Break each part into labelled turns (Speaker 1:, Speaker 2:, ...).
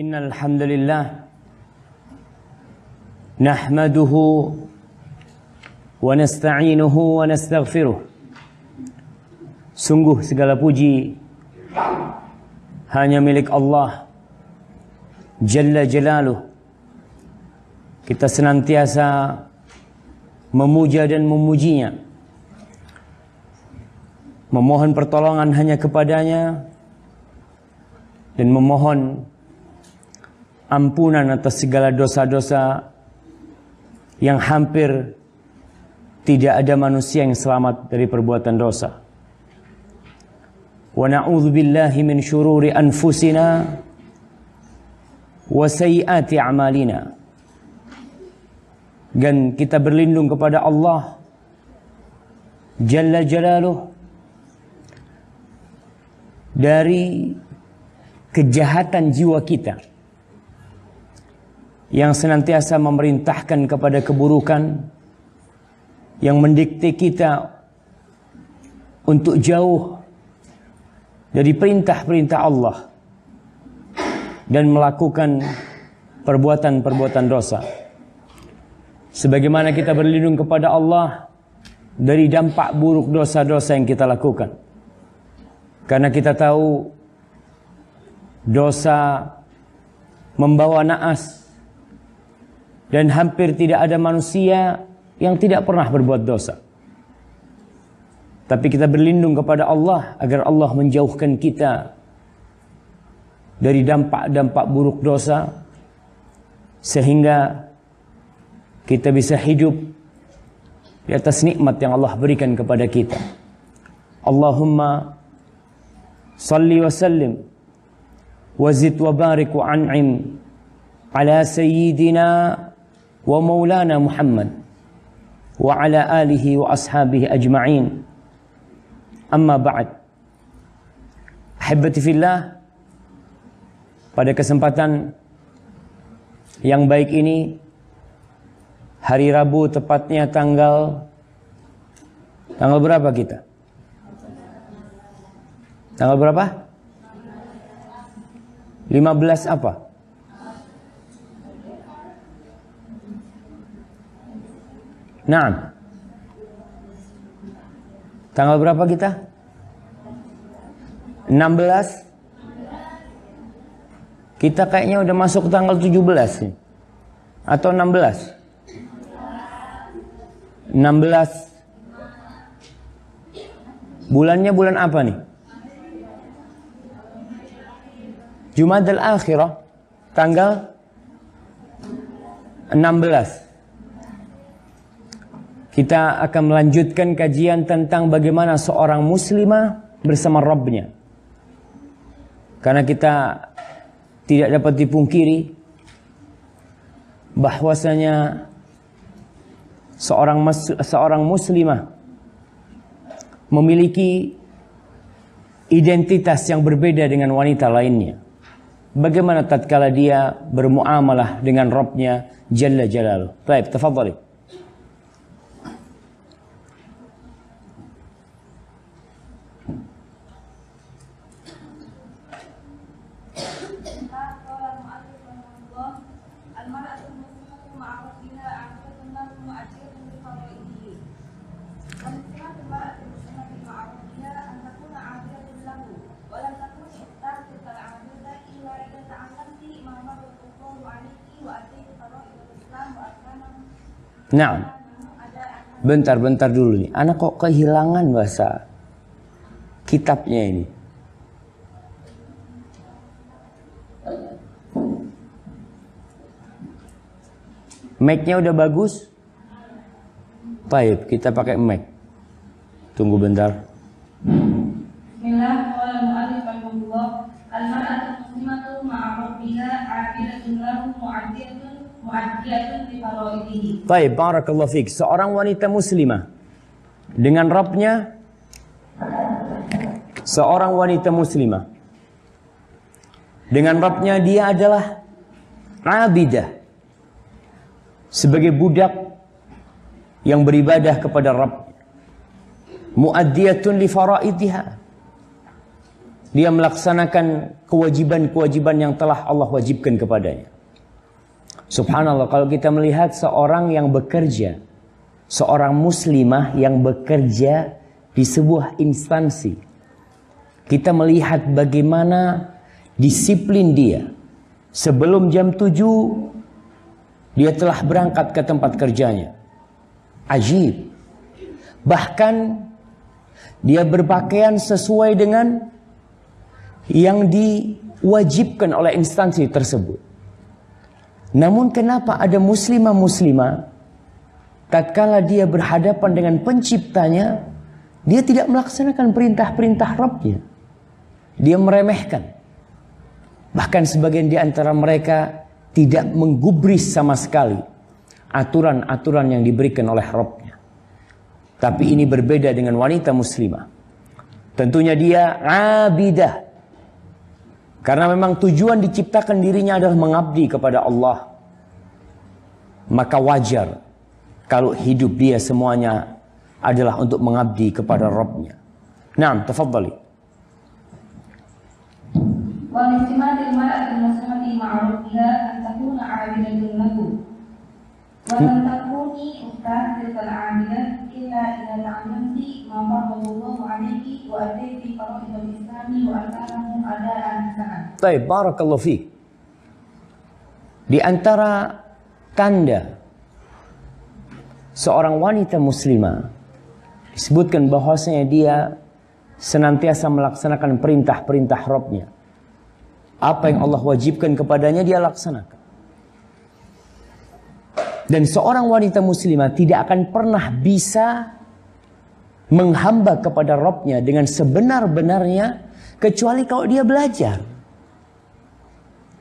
Speaker 1: Innal hamdalillah nahmaduhu wa nasta'inuhu wa nastaghfiruh. Sungguh segala puji hanya milik Allah Jalla Jalaluh. Kita senantiasa memuja dan memujinya, memohon pertolongan hanya kepadanya, dan memohon ampunan atas segala dosa-dosa yang hampir tidak ada manusia yang selamat dari perbuatan dosa. Wa na'udzu billahi min syururi anfusina wa sayyiati a'malina. Dan kita berlindung kepada Allah Jalla Jalaluh dari kejahatan jiwa kita yang senantiasa memerintahkan kepada keburukan, yang mendikte kita untuk jauh dari perintah-perintah Allah dan melakukan perbuatan-perbuatan dosa. Sebagaimana kita berlindung kepada Allah dari dampak buruk dosa-dosa yang kita lakukan. Karena kita tahu dosa membawa naas, dan hampir tidak ada manusia yang tidak pernah berbuat dosa. Tapi kita berlindung kepada Allah agar Allah menjauhkan kita dari dampak-dampak buruk dosa, sehingga kita bisa hidup di atas nikmat yang Allah berikan kepada kita. Allahumma salli wa sallim wa zid wa barik wa an'im ala sayyidina wa maulana Muhammad wa ala alihi wa ashabihi ajma'in. Amma ba'd. Ahibbati fillah, pada kesempatan yang baik ini, hari Rabu tepatnya tanggal berapa kita? Tanggal berapa? 15 apa? Nah, tanggal berapa kita? 16. Kita kayaknya udah masuk tanggal 17 nih. Atau 16? 16. Bulannya bulan apa nih? Jumadal Akhirah, tanggal 16. Kita akan melanjutkan kajian tentang bagaimana seorang muslimah bersama Rabbnya. Karena kita tidak dapat dipungkiri bahwasanya seorang muslimah memiliki identitas yang berbeda dengan wanita lainnya. Bagaimana tatkala dia bermuamalah dengan Rabbnya Jalla Jalaluh. Baik, tafadhali. Nah, bentar dulu nih. Anak kok kehilangan bahasa kitabnya ini. Mic-nya udah bagus? Baik, kita pakai mic. Tunggu bentar. Baik, barakallahu fiik. Seorang wanita muslimah dengan Rabbnya, seorang wanita muslimah dengan Rabbnya, dia adalah abidah, sebagai budak yang beribadah kepada Rabb. Muaddiyatun li faraidiha, Dia melaksanakan kewajiban-kewajiban yang telah Allah wajibkan kepadanya. Subhanallah, kalau kita melihat seorang yang bekerja, seorang muslimah yang bekerja di sebuah instansi, kita melihat bagaimana disiplin dia. Sebelum jam 7 dia telah berangkat ke tempat kerjanya. Ajib. Bahkan dia berpakaian sesuai dengan yang diwajibkan oleh instansi tersebut. Namun kenapa ada muslimah tatkala dia berhadapan dengan penciptanya, dia tidak melaksanakan perintah-perintah Rabbnya. Dia meremehkan. Bahkan sebagian di antara mereka tidak menggubris sama sekali aturan-aturan yang diberikan oleh Rabbnya. Tapi ini berbeda dengan wanita muslimah. Tentunya dia abidah. Karena memang tujuan diciptakan dirinya adalah mengabdi kepada Allah. Maka wajar kalau hidup dia semuanya adalah untuk mengabdi kepada Rabbnya. Naam, tafadhali.
Speaker 2: Wa istimatil mar'atil muslimati ma'rufiha an takuna 'abidatun lahu. Wa lam takuni ustaz tilkal 'abidat illa idza ta'allamti ma faradahu 'alayki wa ataiti faraidal islami wa atarahu adaan hasanan.
Speaker 1: Baik, barakallahu fiik. Di antara tanda seorang wanita muslimah disebutkan bahwasanya dia senantiasa melaksanakan perintah-perintah Rabbnya. Apa yang Allah wajibkan kepadanya dia laksanakan. Dan seorang wanita muslimah tidak akan pernah bisa menghamba kepada Rabbnya dengan sebenar-benarnya kecuali kalau dia belajar.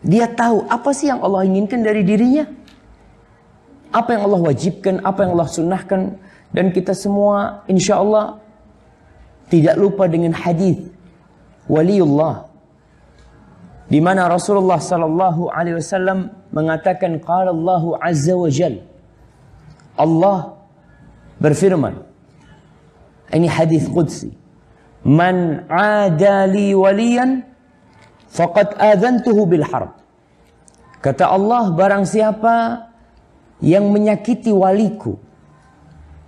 Speaker 1: Dia tahu apa sih yang Allah inginkan dari dirinya. Apa yang Allah wajibkan, apa yang Allah sunnahkan. Dan kita semua insya Allah tidak lupa dengan hadis waliullah, di mana Rasulullah sallallahu alaihi wasallam mengatakan qala Allahu azza wa jalla, Allah berfirman, ini hadis qudsi, man adali waliyan faqad adzantuhu bil harb. Kata Allah, barang siapa yang menyakiti waliku,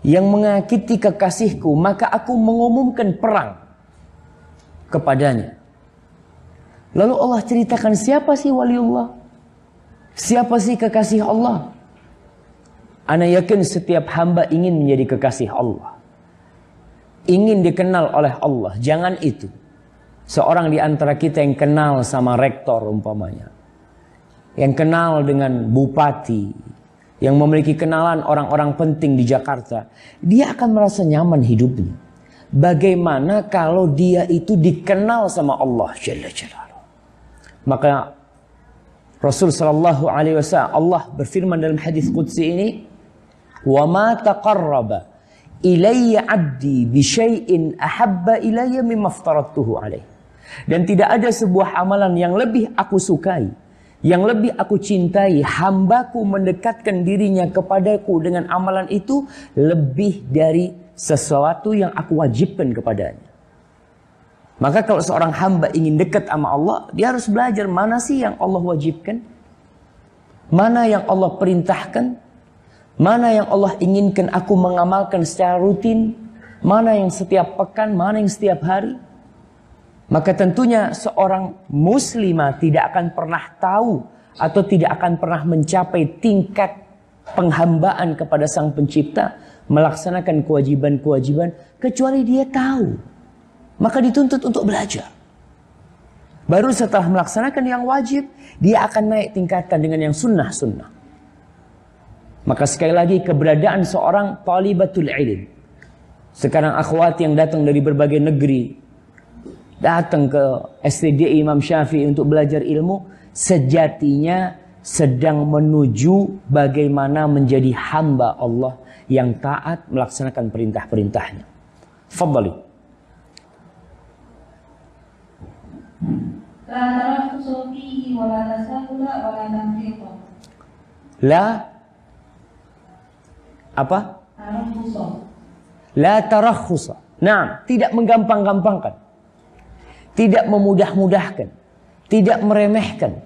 Speaker 1: yang menyakiti kekasihku, maka aku mengumumkan perang kepadanya. Lalu Allah ceritakan siapa sih waliullah? Siapa sih kekasih Allah? Ana yakin setiap hamba ingin menjadi kekasih Allah. Ingin dikenal oleh Allah. Jangan itu. Seorang di antara kita yang kenal sama rektor umpamanya. Yang kenal dengan bupati. Yang memiliki kenalan orang-orang penting di Jakarta. Dia akan merasa nyaman hidupnya. Bagaimana kalau dia itu dikenal sama Allah Jalla Jalla. Maka Rasul sallallahu alaihi wasallam, Allah berfirman dalam hadis qudsi ini, "Wa ma taqarraba ilayya 'abdi bi syai'in ahabba ilayya mimma aftaradtuhu alaihi." Dan tidak ada sebuah amalan yang lebih aku sukai, yang lebih aku cintai, hambaku mendekatkan dirinya kepadaku dengan amalan itu lebih dari sesuatu yang aku wajibkan kepadanya. Maka kalau seorang hamba ingin dekat sama Allah, dia harus belajar mana sih yang Allah wajibkan, mana yang Allah perintahkan, mana yang Allah inginkan aku mengamalkan secara rutin, mana yang setiap pekan, mana yang setiap hari. Maka tentunya seorang muslimah tidak akan pernah tahu atau tidak akan pernah mencapai tingkat penghambaan kepada Sang Pencipta, melaksanakan kewajiban-kewajiban, kecuali dia tahu. Maka dituntut untuk belajar. Baru setelah melaksanakan yang wajib, dia akan naik tingkatan dengan yang sunnah-sunnah. Maka sekali lagi keberadaan seorang talibatul ilm. Sekarang akhwat yang datang dari berbagai negeri, datang ke STDI Imam Syafi'i untuk belajar ilmu, sejatinya sedang menuju bagaimana menjadi hamba Allah yang taat melaksanakan perintah-perintahnya. Fadhali.
Speaker 2: La taraffusu fihi wa la tasahula wa la tamfiqu.
Speaker 1: La apa?
Speaker 2: Taraffusu.
Speaker 1: La tarakhusa. Nah, tidak menggampang-gampangkan. tidak memudah-mudahkan, tidak meremehkan.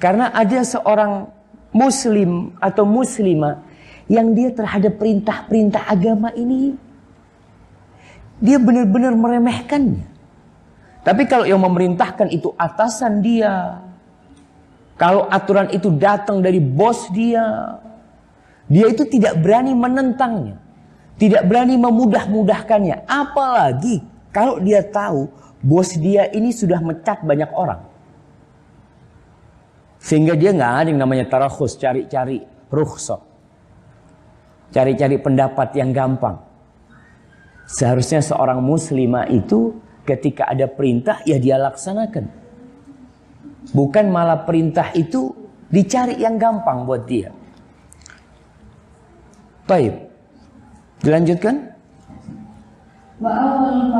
Speaker 1: Karena ada seorang muslim atau muslimah yang dia terhadap perintah-perintah agama ini, dia benar-benar meremehkannya. Tapi kalau yang memerintahkan itu atasan dia, kalau aturan itu datang dari bos dia, dia itu tidak berani menentangnya, tidak berani memudah-mudahkannya. Apalagi kalau dia tahu bos dia ini sudah mencat banyak orang. Sehingga dia nggak ada yang namanya tarakhus, cari-cari rukhsah, cari-cari pendapat yang gampang. Seharusnya seorang muslimah itu ketika ada perintah ya dia laksanakan. Bukan malah perintah itu dicari yang gampang buat dia. Baik. Dilanjutkan.
Speaker 2: Wa awwalul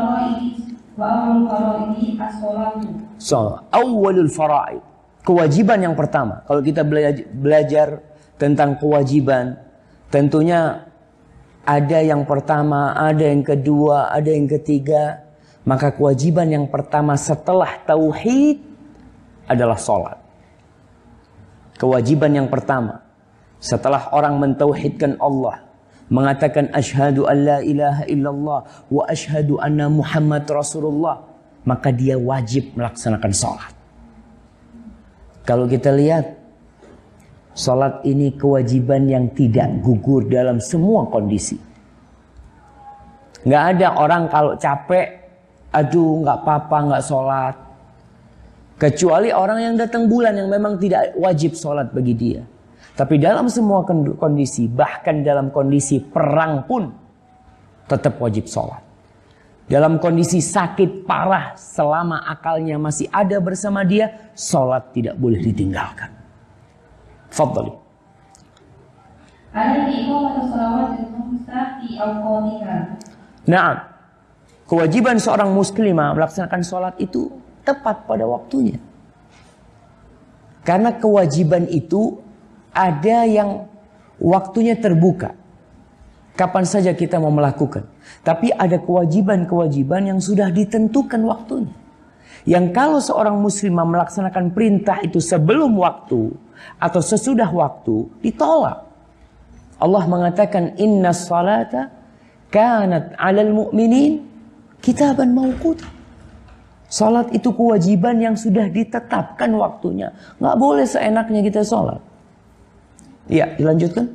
Speaker 2: faraidi as-shalatu.
Speaker 1: So, awwalul faraid. Kewajiban yang pertama. Kalau kita belajar tentang kewajiban, tentunya ada yang pertama, ada yang kedua, ada yang ketiga. Maka kewajiban yang pertama setelah tauhid adalah sholat. Kewajiban yang pertama setelah orang mentauhidkan Allah, mengatakan asyhadu an la ilaha illallah wa asyhadu anna Muhammad Rasulullah, maka dia wajib melaksanakan sholat. Kalau kita lihat, sholat ini kewajiban yang tidak gugur dalam semua kondisi. Nggak ada orang kalau capek, aduh nggak apa-apa nggak sholat. Kecuali orang yang datang bulan yang memang tidak wajib sholat bagi dia. Tapi dalam semua kondisi, bahkan dalam kondisi perang pun tetap wajib sholat. Dalam kondisi sakit parah, selama akalnya masih ada bersama dia, sholat tidak boleh ditinggalkan. Fadhali. Nah, kewajiban seorang muslimah melaksanakan sholat itu tepat pada waktunya. Karena kewajiban itu ada yang waktunya terbuka. Kapan saja kita mau melakukan. Tapi ada kewajiban-kewajiban yang sudah ditentukan waktunya. Yang kalau seorang muslimah melaksanakan perintah itu sebelum waktu atau sesudah waktu, ditolak. Allah mengatakan inna salata kanat 'alal mu'minin kitaban mawquta. Salat itu kewajiban yang sudah ditetapkan waktunya. Nggak boleh seenaknya kita salat. Iya, dilanjutkan.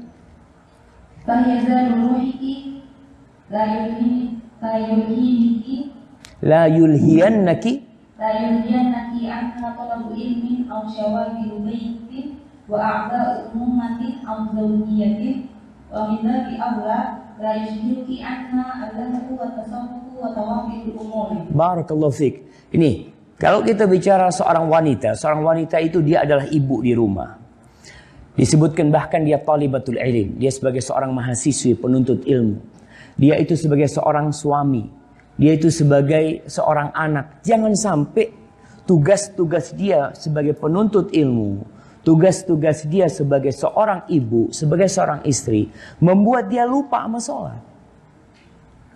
Speaker 1: La yulhiyannaki anna talabu ilmin aw shawabilu baitin wa a'da'u ummatin aw zawjiyatin wa min dhabi awla la yushriku anna allahu wa tasawwufu wa tawafil umuri. Barakallahu fiik. Ini kalau kita bicara seorang wanita itu dia adalah ibu di rumah. Disebutkan bahkan dia talibatul ilm, dia sebagai seorang mahasiswi penuntut ilmu. Dia itu sebagai seorang suami, dia itu sebagai seorang anak. Jangan sampai tugas-tugas dia sebagai penuntut ilmu, tugas-tugas dia sebagai seorang ibu, sebagai seorang istri, membuat dia lupa sama sholat.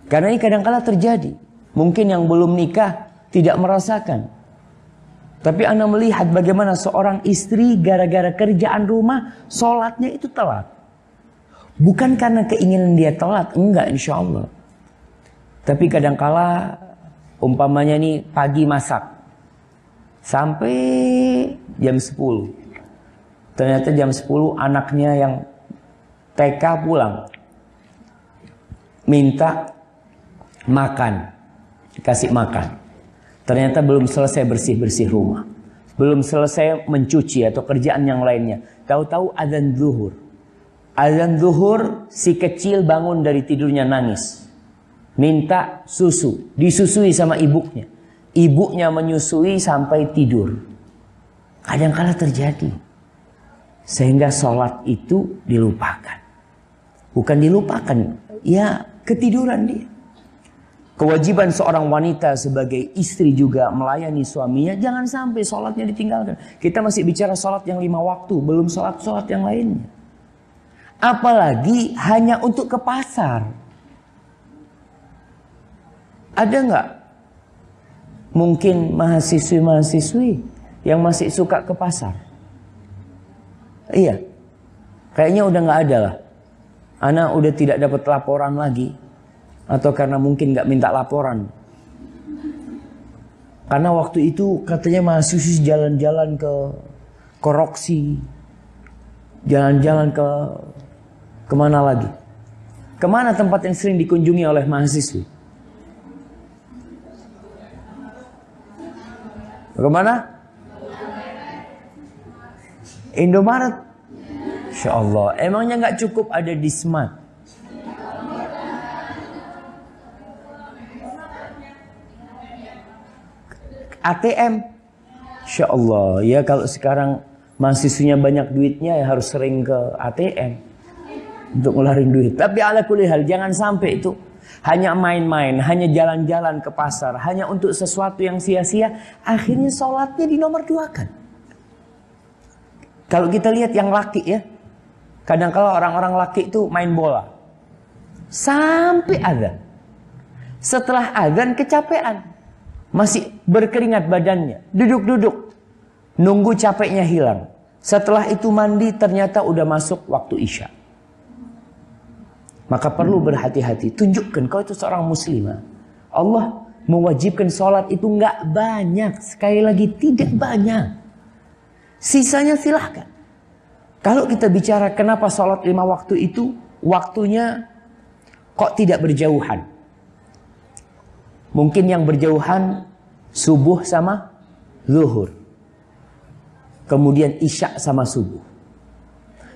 Speaker 1: Karena ini kadang-kala terjadi. Mungkin yang belum nikah tidak merasakan. Tapi Anda melihat bagaimana seorang istri gara-gara kerjaan rumah, sholatnya itu telat. Bukan karena keinginan dia telat, enggak, insya Allah. Tapi kadangkala umpamanya nih pagi masak sampai jam 10. Ternyata jam 10 anaknya yang TK pulang, minta makan, dikasih makan. Ternyata belum selesai bersih-bersih rumah, belum selesai mencuci atau kerjaan yang lainnya. Tahu-tahu adzan zuhur. Adzan zuhur, si kecil bangun dari tidurnya nangis, minta susu, disusui sama ibunya. Ibunya menyusui sampai tidur. Kadang-kala terjadi. Sehingga sholat itu dilupakan. Bukan dilupakan, ya ketiduran dia. Kewajiban seorang wanita sebagai istri juga melayani suaminya. Jangan sampai sholatnya ditinggalkan. Kita masih bicara sholat yang 5 waktu, belum sholat-sholat yang lainnya. Apalagi hanya untuk ke pasar. Ada nggak Mungkin mahasiswi-mahasiswi yang masih suka ke pasar. Iya, kayaknya udah nggak ada lah. Anak udah tidak dapat laporan lagi. Atau karena mungkin nggak minta laporan. Karena waktu itu katanya mahasiswa jalan-jalan ke Roxy. Jalan-jalan ke kemana lagi? Kemana tempat yang sering dikunjungi oleh mahasiswi? Kemana? Indomaret. Insya Allah. Emangnya nggak cukup ada di Smart? ATM. Insya Allah. Ya kalau sekarang mahasiswanya banyak duitnya ya harus sering ke ATM untuk ngeluarin duit. Tapi ala kulli hal jangan sampai itu hanya main-main, hanya jalan-jalan ke pasar, hanya untuk sesuatu yang sia-sia, akhirnya sholatnya dinomor duakan. Kalau kita lihat yang laki ya, kadang-kala orang-orang laki itu main bola sampai azan. Setelah azan kecapean, masih berkeringat badannya, duduk-duduk, nunggu capeknya hilang. Setelah itu mandi, ternyata udah masuk waktu isya. Maka perlu berhati-hati. Tunjukkan kau itu seorang muslimah. Allah mewajibkan sholat itu nggak banyak. Sekali lagi tidak banyak. Sisanya silahkan. Kalau kita bicara kenapa sholat 5 waktu itu waktunya kok tidak berjauhan. Mungkin yang berjauhan subuh sama zuhur. Kemudian isya sama subuh.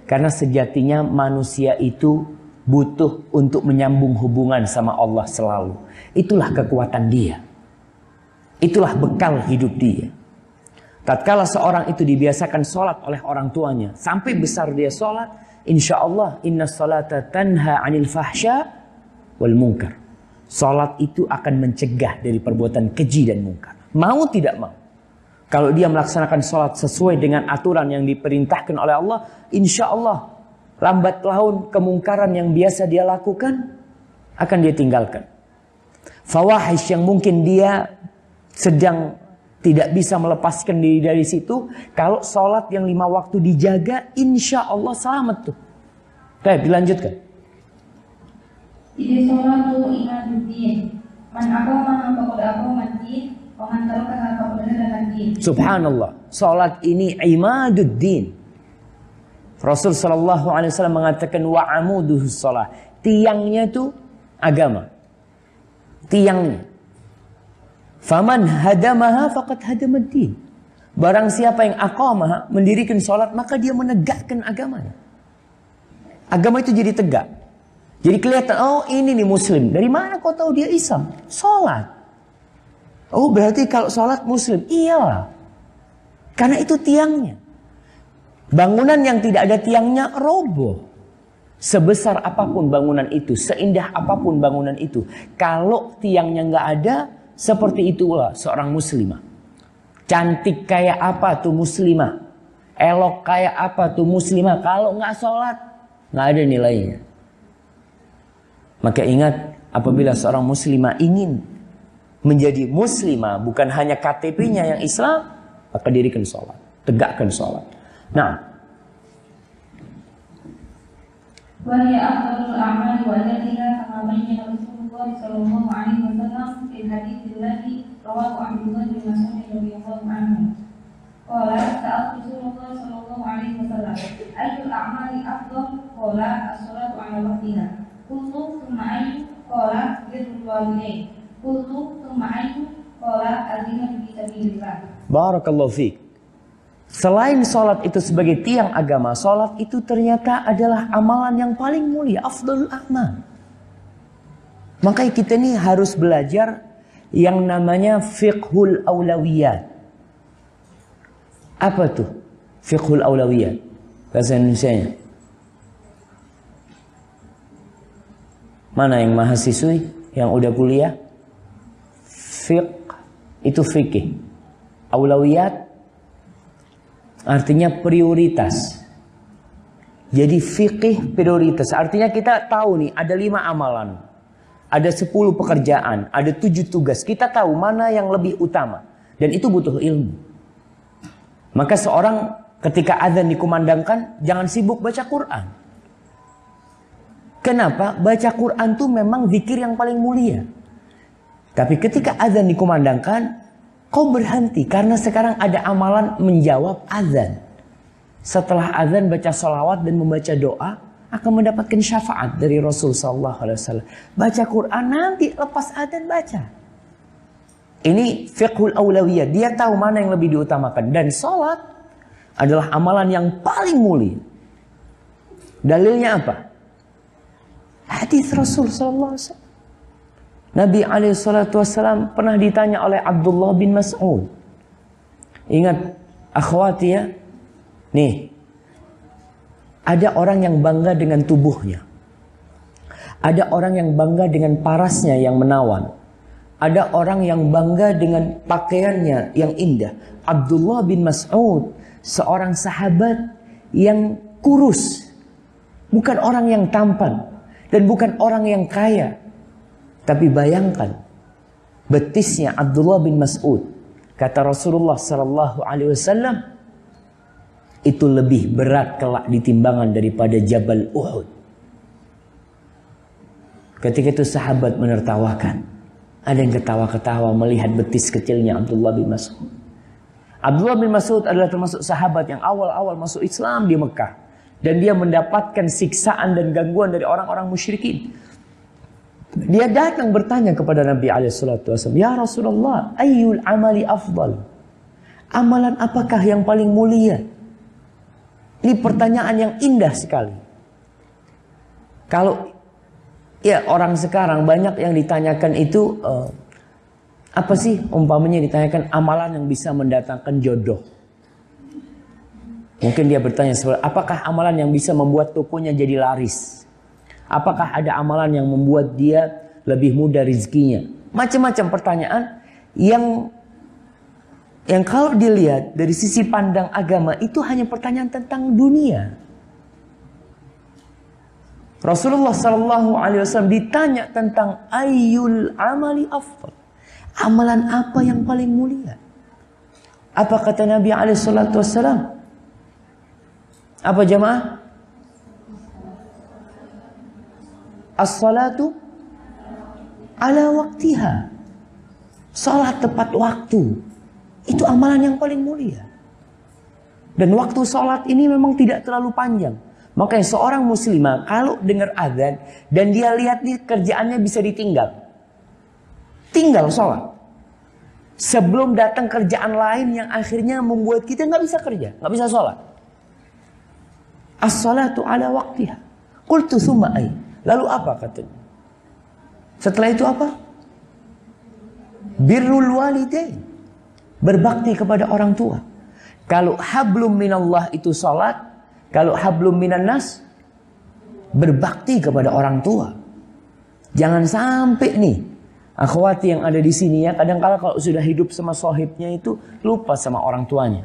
Speaker 1: Karena sejatinya manusia itu butuh untuk menyambung hubungan sama Allah selalu. Itulah kekuatan dia. Itulah bekal hidup dia. Tatkala seorang itu dibiasakan sholat oleh orang tuanya, sampai besar dia sholat, insya Allah, inna salata tanha anil fahsya wal munkar. Sholat itu akan mencegah dari perbuatan keji dan munkar. Mau tidak mau. Kalau dia melaksanakan sholat sesuai dengan aturan yang diperintahkan oleh Allah, insya Allah, lambat laun kemungkaran yang biasa dia lakukan akan dia tinggalkan. Fawahish yang mungkin dia sedang tidak bisa melepaskan diri dari situ, kalau sholat yang 5 waktu dijaga, insya Allah selamat tuh. Baik, dilanjutkan.
Speaker 2: Jadi sholat itu imaduddin. Man aqama faqad aqamaddin, wa man tarakaha faqad tarakaddin. Subhanallah,
Speaker 1: sholat ini imaduddin. Rasul sallallahu alaihi wasallam mengatakan wa amuduhus shalah. Tiangnya itu agama. Tiangnya. Faman hadamaha faqad hadamaddin. Barang siapa yang aqamaha, mendirikan salat, maka dia menegakkan agamanya. Agama itu jadi tegak. Jadi kelihatan, oh ini nih muslim. Dari mana kau tahu dia Islam? Salat. Oh berarti kalau salat muslim. Iyalah. Karena itu tiangnya. Bangunan yang tidak ada tiangnya roboh. Sebesar apapun bangunan itu, seindah apapun bangunan itu, kalau tiangnya nggak ada, seperti itulah seorang muslimah. Cantik kayak apa tuh muslimah, elok kayak apa tuh muslimah, kalau nggak sholat nggak ada nilainya. Maka ingat, apabila seorang muslimah ingin menjadi muslimah, bukan hanya KTP-nya yang Islam, maka dirikan sholat, tegakkan sholat. Nah,
Speaker 2: وهي أفضل الأعمال وأجلها كما بين رسول الله صلى الله عليه وسلم في الحديث الذي رواه عبد الله بن مسعود رضي الله عنه قال سألت رسول الله صلى الله عليه وسلم أي الأعمال أفضل؟ قال الصلاة على وقتها. قلت ثم أي؟ قال بر الوالدين. قلت ثم أي؟ قال الجهاد في سبيل الله.
Speaker 1: Barakallahu fiik. Selain sholat itu sebagai tiang agama, sholat itu ternyata adalah amalan yang paling mulia, afdalul a'mal. Maka kita ini harus belajar yang namanya fiqhul aulawiyat. Apa tuh fiqhul aulawiyat? Bahasa Indonesianya. Mana yang mahasiswi, yang udah kuliah? Fiqh itu fikih. Aulawiyat artinya prioritas. Jadi fikih prioritas. Artinya kita tahu nih ada 5 amalan. ada 10 pekerjaan, ada 7 tugas. Kita tahu mana yang lebih utama. Dan itu butuh ilmu. Maka seorang ketika azan dikumandangkan, jangan sibuk baca Quran. Kenapa? Baca Quran itu memang zikir yang paling mulia. Tapi ketika azan dikumandangkan, kau berhenti. Karena sekarang ada amalan menjawab azan. Setelah azan baca salawat dan membaca doa, akan mendapatkan syafaat dari Rasul sallallahu alaihi wasallam. Baca Quran nanti lepas azan baca. Ini fiqhul aulawiyah. Dia tahu mana yang lebih diutamakan. Dan salat adalah amalan yang paling mulia. Dalilnya apa? Hadis Rasul sallallahu alaihi wasallam. Nabi alaihi salatu wasallam pernah ditanya oleh Abdullah bin Mas'ud. Ingat akhwati ya. Nih, ada orang yang bangga dengan tubuhnya. Ada orang yang bangga dengan parasnya yang menawan. Ada orang yang bangga dengan pakaiannya yang indah. Abdullah bin Mas'ud, seorang sahabat yang kurus. Bukan orang yang tampan. Dan bukan orang yang kaya. Tapi bayangkan, betisnya Abdullah bin Mas'ud. Kata Rasulullah sallallahu alaihi wasallam, itu lebih berat kelak di timbangan daripada Jabal Uhud. Ketika itu sahabat menertawakan. Ada yang ketawa-ketawa melihat betis kecilnya Abdullah bin Mas'ud. Abdullah bin Mas'ud adalah termasuk sahabat yang awal-awal masuk Islam di Mekah. Dan dia mendapatkan siksaan dan gangguan dari orang-orang musyrikin. Dia datang bertanya kepada Nabi SAW. Ya Rasulullah, ayyul amali afdal? Amalan apakah yang paling mulia? Ini pertanyaan yang indah sekali. Kalau ya orang sekarang banyak yang ditanyakan itu apa sih umpamanya ditanyakan amalan yang bisa mendatangkan jodoh. Mungkin dia bertanya apakah amalan yang bisa membuat tokonya jadi laris? Apakah ada amalan yang membuat dia lebih mudah rezekinya? Macam-macam pertanyaan yang kalau dilihat dari sisi pandang agama itu hanya pertanyaan tentang dunia. Rasulullah sallallahu alaihi wasallam ditanya tentang ayyul amali afdal. Amalan apa yang paling mulia? Apa kata Nabi alaihi salatu wasallam? Apa jamaah? As-salatu ala waktiha. Salat tepat waktu. Itu amalan yang paling mulia. Dan waktu sholat ini memang tidak terlalu panjang. Makanya seorang muslimah kalau dengar azan dan dia lihat nih kerjaannya bisa ditinggal. Tinggal sholat. Sebelum datang kerjaan lain yang akhirnya membuat kita nggak bisa kerja, nggak bisa sholat. As-salatu ala waktiha. Qultu tsumma ay. Lalu apa katanya? Setelah itu apa? Birrul walidain. Berbakti kepada orang tua. Kalau hablum minallah itu salat, kalau hablum minan nas berbakti kepada orang tua. Jangan sampai nih akhwati yang ada di sini ya, kadang-kala kalau sudah hidup sama sohibnya itu lupa sama orang tuanya.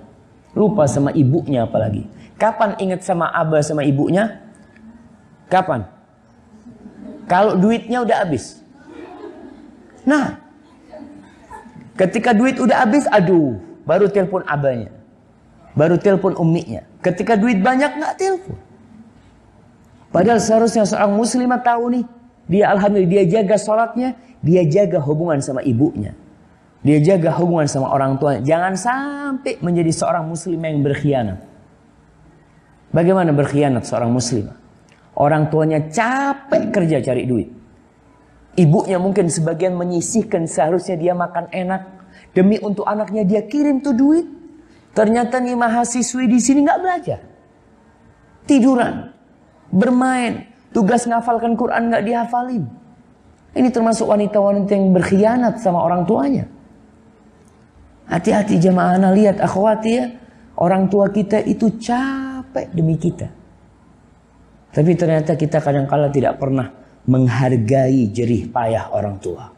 Speaker 1: Lupa sama ibunya apalagi. Kapan ingat sama abah sama ibunya? Kapan? Kalau duitnya udah habis. Nah, ketika duit udah habis, aduh, baru telepon abahnya. Baru telepon umminya. Ketika duit banyak, nggak telepon. Padahal seharusnya seorang muslimah tahu nih, dia alhamdulillah, dia jaga sholatnya, dia jaga hubungan sama ibunya. Dia jaga hubungan sama orang tuanya. Jangan sampai menjadi seorang muslimah yang berkhianat. Bagaimana berkhianat seorang muslimah? Orang tuanya capek kerja cari duit. Ibunya mungkin sebagian menyisihkan seharusnya dia makan enak. Demi untuk anaknya dia kirim tuh duit. Ternyata nih mahasiswi di sini nggak belajar. Tiduran. Bermain. Tugas ngafalkan Quran nggak dihafalin. Ini termasuk wanita-wanita yang berkhianat sama orang tuanya. Hati-hati jamaah, ana lihat akhwati ya. Orang tua kita itu capek demi kita. Tapi ternyata kita kadang-kala tidak pernah menghargai jerih payah orang tua.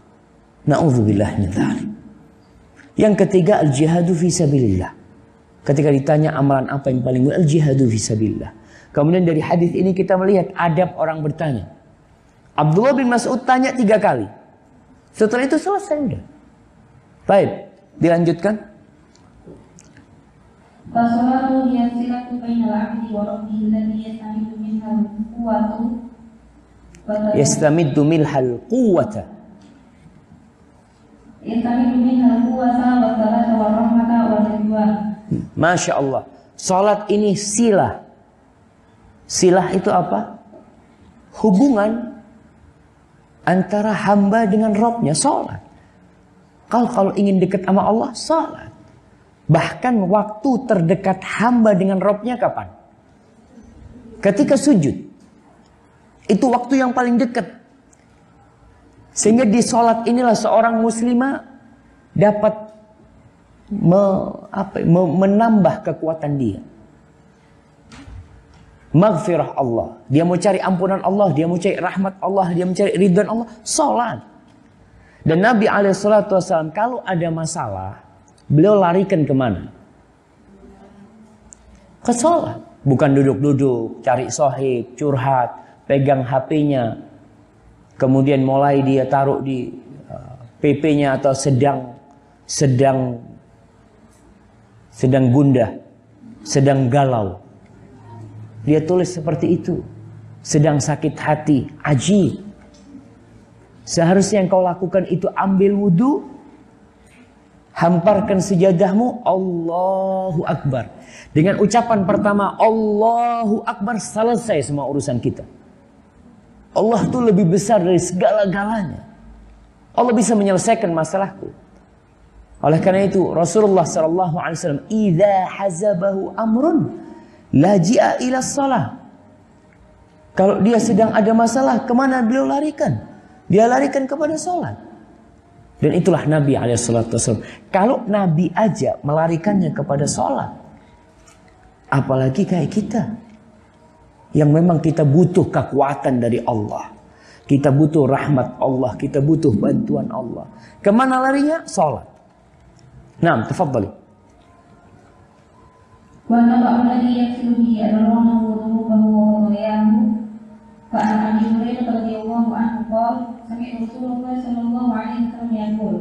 Speaker 1: Na'udzubillah min dzalik. Yang ketiga, al-jihadu fi sabilillah. Ketika ditanya amalan apa yang paling mulia, al-jihadu fi sabilillah. Kemudian dari hadis ini kita melihat adab orang bertanya. Abdullah bin Mas'ud tanya 3 kali. Setelah itu selesai udah. Baik, dilanjutkan.
Speaker 2: Fasolatu hiya silatu bainal 'abdi wa rabbihi allati yastamidu minha al-quwwatu
Speaker 1: Yastamiddu minhal quwwata.
Speaker 2: Yastamidu minha al-quwwata wa thalatha wa rahmata wa ridwan.
Speaker 1: Masya Allah. Salat ini silah. Silah itu apa? Hubungan antara hamba dengan Rabbnya, salat. Kalau ingin dekat sama Allah, salat. Bahkan waktu terdekat hamba dengan Rabbnya kapan? Ketika sujud. Itu waktu yang paling dekat. Sehingga di salat inilah seorang muslimah dapat menambah kekuatan dia. Maghfirah Allah. Dia mau cari ampunan Allah, dia mau cari rahmat Allah, dia mau cari ridwan Allah, salat. Dan Nabi SAW kalau ada masalah, beliau larikan kemana? Ke salat. Bukan duduk-duduk, cari sohib, curhat, pegang HP-nya, kemudian mulai dia taruh di PP-nya atau sedang gundah, sedang galau. Dia tulis seperti itu. Sedang sakit hati, ajib. Seharusnya yang kau lakukan itu ambil wudu, hamparkan sejadahmu, Allahu Akbar. Dengan ucapan pertama Allahu Akbar, selesai semua urusan kita. Allah itu lebih besar dari segala-galanya. Allah bisa menyelesaikan masalahku. Oleh karena itu Rasulullah SAW, "Idza hazabahu amrun laji'a ila shalah." Kalau dia sedang ada masalah, kemana beliau larikan? Dia larikan kepada salat. Dan itulah Nabi SAW. Kalau Nabi aja melarikannya kepada salat, apalagi kayak kita, yang memang kita butuh kekuatan dari Allah. Kita butuh rahmat Allah. Kita butuh bantuan Allah. Kemana larinya? Salat. Naam, tafadhali.
Speaker 2: Wa naba'u alladhi yaksilu bihi adranahu wa dhunubahu wa khatayahu. Fa'an Abi Hurairah radhiyallahu anhu qala sami'tu Rasulullah sallallahu alaihi wasallam yaqul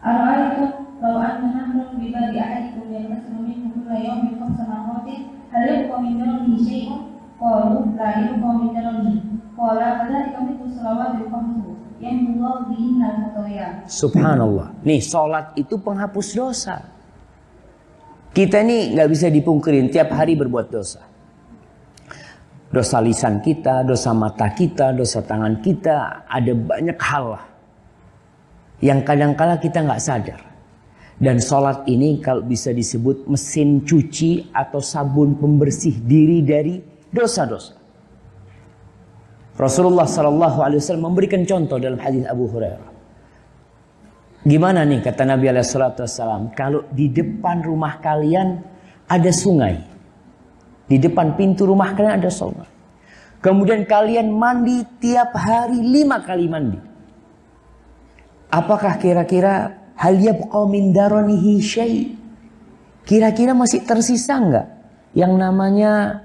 Speaker 2: ara'aytum law anna nahran bi babi ahadikum yaghsilu minhu kulla yawmin 5 marratin hal yabqa min daranihi shay'un? Qalu la yabqa min daranihi. Qala kadzalika mithlu salawatil khamsu yamhullahu bihinna al-khataya.
Speaker 1: Subhanallah. Nih, salat itu penghapus dosa. Kita nih nggak bisa dipungkirin tiap hari berbuat dosa. Dosa lisan kita, dosa mata kita, dosa tangan kita, ada banyak hal lah yang kadang-kala kita nggak sadar. Dan salat ini kalau bisa disebut mesin cuci atau sabun pembersih diri dari dosa-dosa. Rasulullah SAW memberikan contoh dalam hadis Abu Hurairah. Gimana nih kata Nabi SAW, kalau di depan rumah kalian ada sungai. Di depan pintu rumah kalian ada sungai. Kemudian kalian mandi tiap hari 5 kali mandi. Apakah kira-kira hal yabqa min daranihi syai'? Kira-kira masih tersisa enggak yang namanya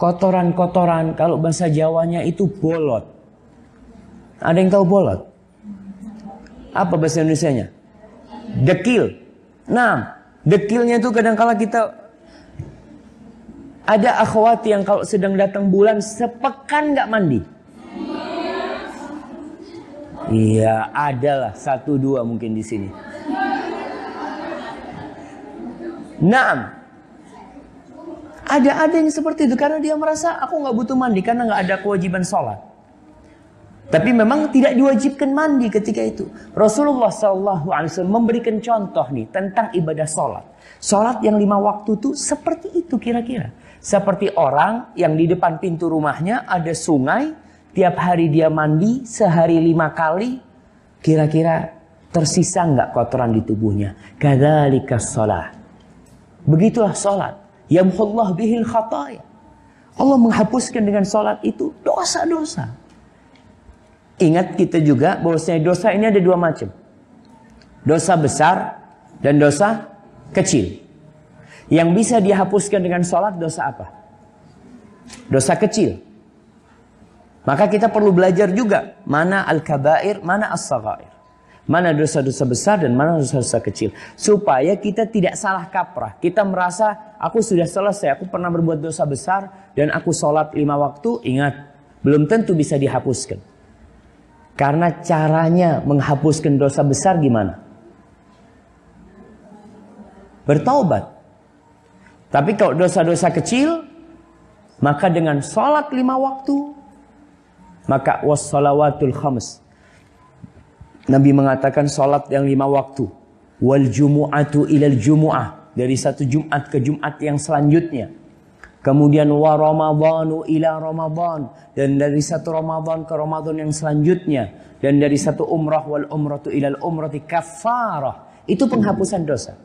Speaker 1: kotoran-kotoran? Kalau bahasa Jawanya itu bolot. Ada yang tahu bolot? Apa bahasa Indonesianya? Dekil. Nah, dekilnya itu kadang-kala kita, ada akhwati yang kalau sedang datang bulan sepekan nggak mandi. Iya, adalah 1-2 mungkin di sini. Naam. Ada yang seperti itu karena dia merasa aku nggak butuh mandi karena nggak ada kewajiban sholat. Tapi memang tidak diwajibkan mandi ketika itu. Rasulullah SAW memberikan contoh nih tentang ibadah sholat. Sholat yang 5 waktu itu seperti itu kira-kira. Seperti orang yang di depan pintu rumahnya ada sungai. Tiap hari dia mandi sehari 5 kali. Kira-kira tersisa nggak kotoran di tubuhnya? Kadzalika shalah. Begitulah sholat. Yamhullah bihil khataya. Allah menghapuskan dengan sholat itu dosa-dosa. Ingat kita juga bahwasanya dosa ini ada 2 macam. Dosa besar dan dosa kecil. Yang bisa dihapuskan dengan sholat dosa apa? Dosa kecil. Maka kita perlu belajar juga mana al-kabair, mana as-saghair. Mana dosa-dosa besar dan mana dosa-dosa kecil. Supaya kita tidak salah kaprah. Kita merasa aku sudah selesai, aku pernah berbuat dosa besar dan aku sholat 5 waktu. Ingat, belum tentu bisa dihapuskan. Karena caranya menghapuskan dosa besar gimana? Bertaubat. Tapi kalau dosa-dosa kecil, maka dengan sholat 5 waktu, maka wassalawatul khams. Nabi mengatakan sholat yang 5 waktu. Wal jumu'atu ilal jumu'ah. Dari satu Jumat ke Jumat yang selanjutnya. Kemudian wa ramadhanu ila ramadhan. Dan dari satu Ramadan ke Ramadan yang selanjutnya. Dan dari satu umrah wal umratu ilal umrati kafarah. Itu penghapusan dosa.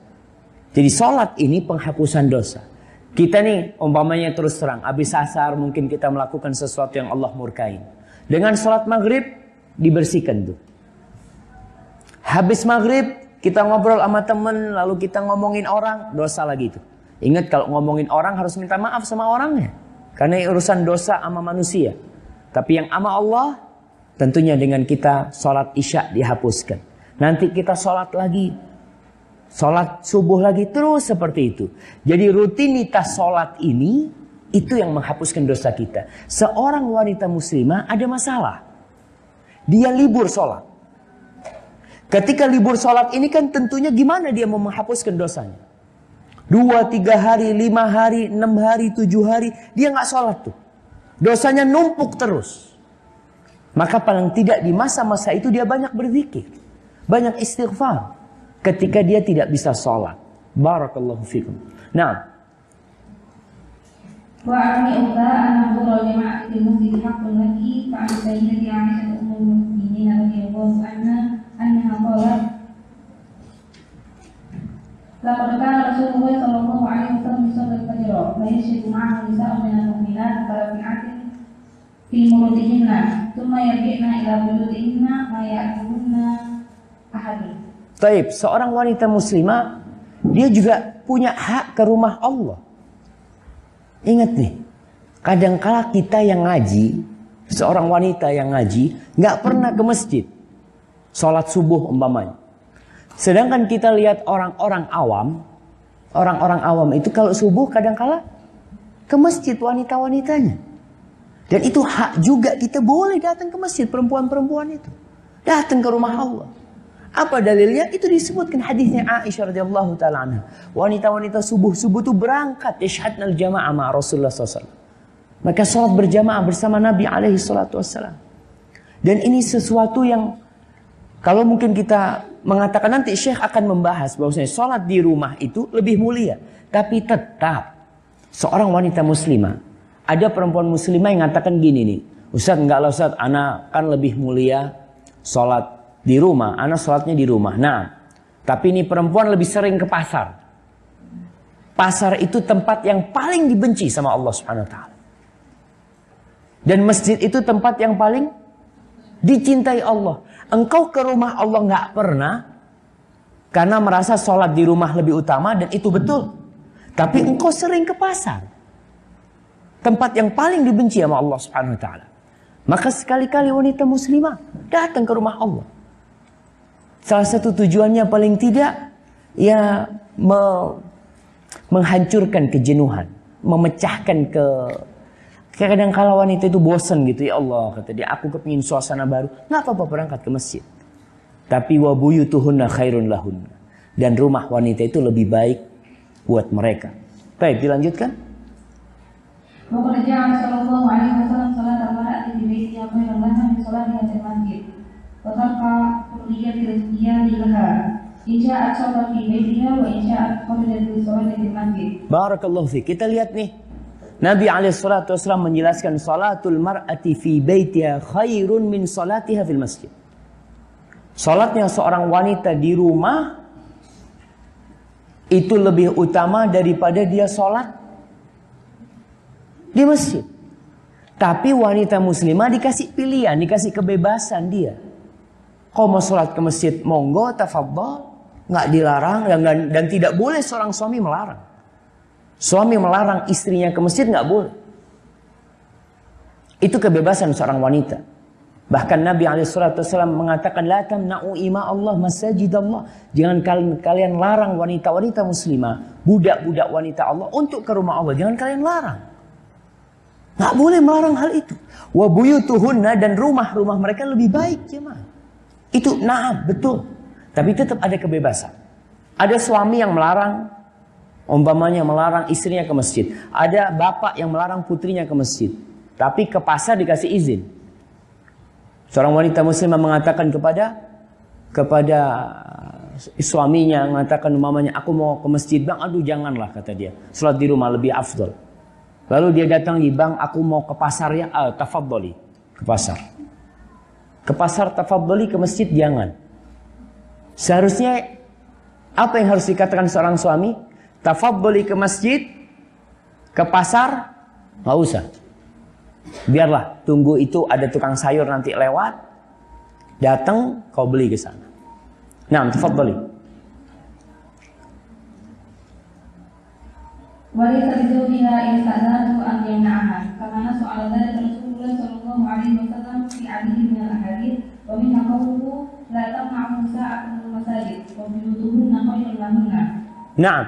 Speaker 1: Jadi sholat ini penghapusan dosa. Kita nih umpamanya terus terang. Habis asar mungkin kita melakukan sesuatu yang Allah murkain. Dengan sholat maghrib dibersihkan tuh. Habis maghrib kita ngobrol sama temen, lalu kita ngomongin orang, dosa lagi itu. Ingat kalau ngomongin orang harus minta maaf sama orangnya. Karena urusan dosa sama manusia. Tapi yang sama Allah, tentunya dengan kita sholat isya dihapuskan. Nanti kita sholat lagi. Sholat subuh lagi, terus seperti itu. Jadi rutinitas sholat ini, itu yang menghapuskan dosa kita. Seorang wanita muslimah ada masalah. Dia libur sholat. Ketika libur sholat ini kan tentunya gimana dia mau menghapuskan dosanya. 2, 3 hari, 5 hari, 6 hari, 7 hari. Dia nggak sholat tuh. Dosanya numpuk terus. Maka paling tidak di masa-masa itu dia banyak berzikir. Banyak istighfar. Ketika dia tidak bisa sholat. Barakallahu fikum. Nah.
Speaker 2: وعن أخرى أن حضور الجماعة في المسجد حق لك فعن سيدتي عائشة أم المؤمنين رضي الله عنها أنها قالت لقد كان رسول الله صلى الله عليه وسلم يصلي الفجر فيشرك معه نساء من المؤمنات كرافعات في مروطهن ثم يرجعن إلى بيوتهن ما يأكلهن أحد.
Speaker 1: Taib, seorang wanita muslimah dia juga punya hak ke rumah Allah. Ingat nih, kadangkala kita yang ngaji, seorang wanita yang ngaji, nggak pernah ke masjid. Sholat subuh umpamanya. Sedangkan kita lihat orang-orang awam itu kalau subuh kadangkala ke masjid wanita-wanitanya. Dan itu hak juga, kita boleh datang ke masjid perempuan-perempuan itu. Datang ke rumah Allah. Apa dalilnya? Itu disebutkan hadisnya Aisyah radhiyallahu taala anha. Wanita-wanita subuh-subuh itu berangkat yashhadnal jamaah ma Rasulullah SAW. Maka salat berjamaah bersama Nabi alaihi salatu wassalam. Dan ini sesuatu yang kalau mungkin kita mengatakan nanti Syekh akan membahas bahwasanya salat di rumah itu lebih mulia. Tapi tetap seorang wanita muslimah, ada perempuan muslimah yang mengatakan gini nih, Ustaz enggak lah Ustaz, ana kan lebih mulia salat di rumah, anak sholatnya di rumah. Nah, tapi ini perempuan lebih sering ke pasar. Pasar itu tempat yang paling dibenci sama Allah Subhanahu Wa Taala. Dan masjid itu tempat yang paling dicintai Allah. Engkau ke rumah Allah nggak pernah karena merasa sholat di rumah lebih utama dan itu betul. Tapi engkau sering ke pasar, tempat yang paling dibenci sama Allah Subhanahu Wa Taala. Maka sekali-kali wanita muslimah datang ke rumah Allah. Salah satu tujuannya paling tidak ya menghancurkan kejenuhan, memecahkan kadang-kala wanita itu bosan gitu, ya Allah kata dia, aku kepingin suasana baru, nggak apa-apa berangkat ke masjid. Tapi wa buyutuhunna khairun lahunna, dan rumah wanita itu lebih baik buat mereka. Baik, dilanjutkan.
Speaker 2: وقد جعل صلى الله عليه وسلم صلاة المرأة في بيتها خيرا لها من صلاتها في المسجد وترفع حرية القيام لها إن شاءت صلت في بيتها وإن شاءت خرجت للصلاة في المسجد. Barakallahu fiik. Kita lihat nih, Nabi SAW menjelaskan salatul mar'ati fi baitiha khairun min salatiha fil masjid. Salatnya seorang wanita di rumah itu lebih utama daripada dia salat di masjid. Tapi wanita muslimah dikasih pilihan, dikasih kebebasan dia. Kau mau sholat ke masjid, monggo, tafadhol, nggak dilarang dan tidak boleh seorang suami melarang. Suami melarang istrinya ke masjid nggak boleh.
Speaker 1: Itu kebebasan seorang wanita. Bahkan Nabi SAW mengatakan, la tamna'u ima Allah masajid Allah. Jangan kalian larang wanita-wanita muslimah, budak-budak wanita Allah untuk ke rumah Allah. Jangan kalian larang. Nggak boleh melarang hal itu. Wa buyutuhunna, dan rumah-rumah mereka lebih baik, jemaah. Itu na'am, betul. Tapi tetap ada kebebasan. Ada suami yang melarang, umpamanya melarang istrinya ke masjid. Ada bapak yang melarang putrinya ke masjid. Tapi ke pasar dikasih izin. Seorang wanita muslimah mengatakan kepada suaminya, mengatakan umpamanya, aku mau ke masjid bang. Aduh janganlah, kata dia, salat di rumah lebih afdal. Lalu dia datang di bang, aku mau ke pasar ya, tafadhali, ke pasar. Ke pasar tafadhali, ke masjid jangan. Seharusnya apa yang harus dikatakan seorang suami? Tafadhali ke masjid, ke pasar nggak usah. Biarlah, tunggu itu ada tukang sayur nanti lewat, datang kau beli ke sana. Nah, tafadhali.
Speaker 2: Walaysa bizawjiha in sa'alatu an yamna'aha, kama nasu 'ala dzalika Rasulullah sallallahu alaihi wasallam fi 'adadihi min al-ahadits, wa minha qawluhu la tamna'u nisa'akum al-masajid wa buyutuhunna khairun lahunna. Nah,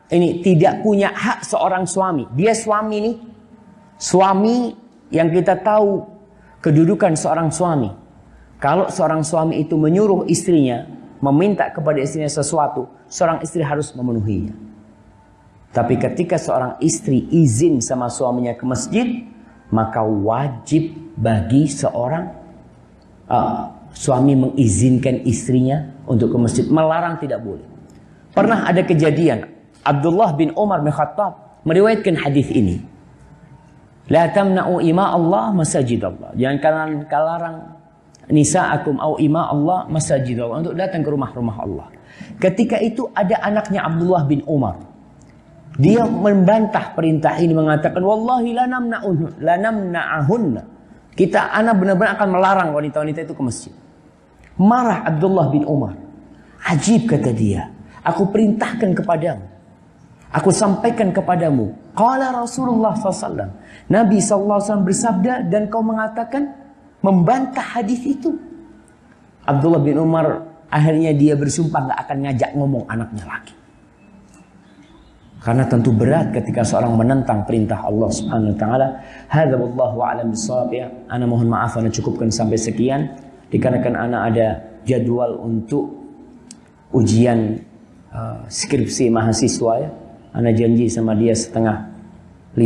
Speaker 1: ini tidak punya hak seorang suami. Dia suami nih, suami yang kita tahu kedudukan seorang suami. Kalau seorang suami itu menyuruh istrinya, meminta kepada istrinya sesuatu, seorang istri harus memenuhinya. Tapi ketika seorang istri izin sama suaminya ke masjid, maka wajib bagi seorang suami mengizinkan istrinya untuk ke masjid. Melarang tidak boleh. Pernah ada kejadian, Abdullah bin Umar bin Khattab meriwayatkan hadis ini. La tamna'u ima Allah masajid Allah. Jangan kalian larang nisa'akum au ima Allah masajid Allah, untuk datang ke rumah-rumah Allah. Ketika itu ada anaknya Abdullah bin Umar. Dia membantah perintah ini, mengatakan wallahi la namna'ahunna. Kita anak benar-benar akan melarang wanita-wanita itu ke masjid. Marah Abdullah bin Umar. Ajib, kata dia. Aku perintahkan kepadamu. Aku sampaikan kepadamu. Qala Rasulullah SAW. Nabi SAW bersabda, dan kau mengatakan, membantah hadis itu. Abdullah bin Umar akhirnya dia bersumpah gak akan ngajak ngomong anaknya lagi. Karena tentu berat ketika seorang menentang perintah Allah Subhanahu wa taala. Hadza wallahu a'lam bissawab ya. Ana mohon maaf ana cukupkan sampai sekian dikarenakan ana ada jadwal untuk ujian skripsi mahasiswa ya. Ana janji sama dia 4:30.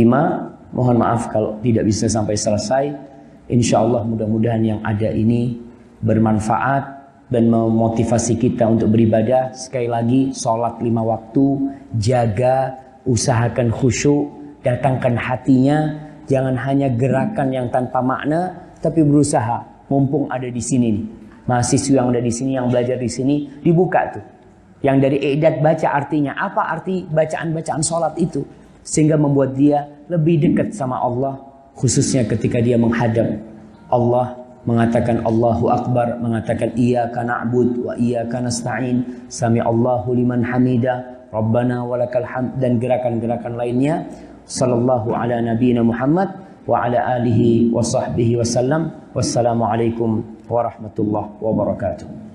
Speaker 1: Mohon maaf kalau tidak bisa sampai selesai. Insyaallah mudah-mudahan yang ada ini bermanfaat dan memotivasi kita untuk beribadah. Sekali lagi, sholat 5 waktu, jaga, usahakan khusyuk, datangkan hatinya, jangan hanya gerakan yang tanpa makna, tapi berusaha. Mumpung ada di sini nih, mahasiswa yang ada di sini, yang belajar di sini, dibuka tuh. Yang dari i'dad baca artinya, apa arti bacaan-bacaan sholat itu? Sehingga membuat dia lebih dekat sama Allah, khususnya ketika dia menghadap Allah, mengatakan Allahu Akbar, mengatakan iyyaka na'bud wa iyyaka nasta'in, sami Allahu liman hamidah, Rabbana walakal hamd, dan gerakan-gerakan lainnya. Sallallahu ala nabiyina Muhammad wa ala alihi wa sahbihi wasallam. Wassalamualaikum warahmatullahi wabarakatuh.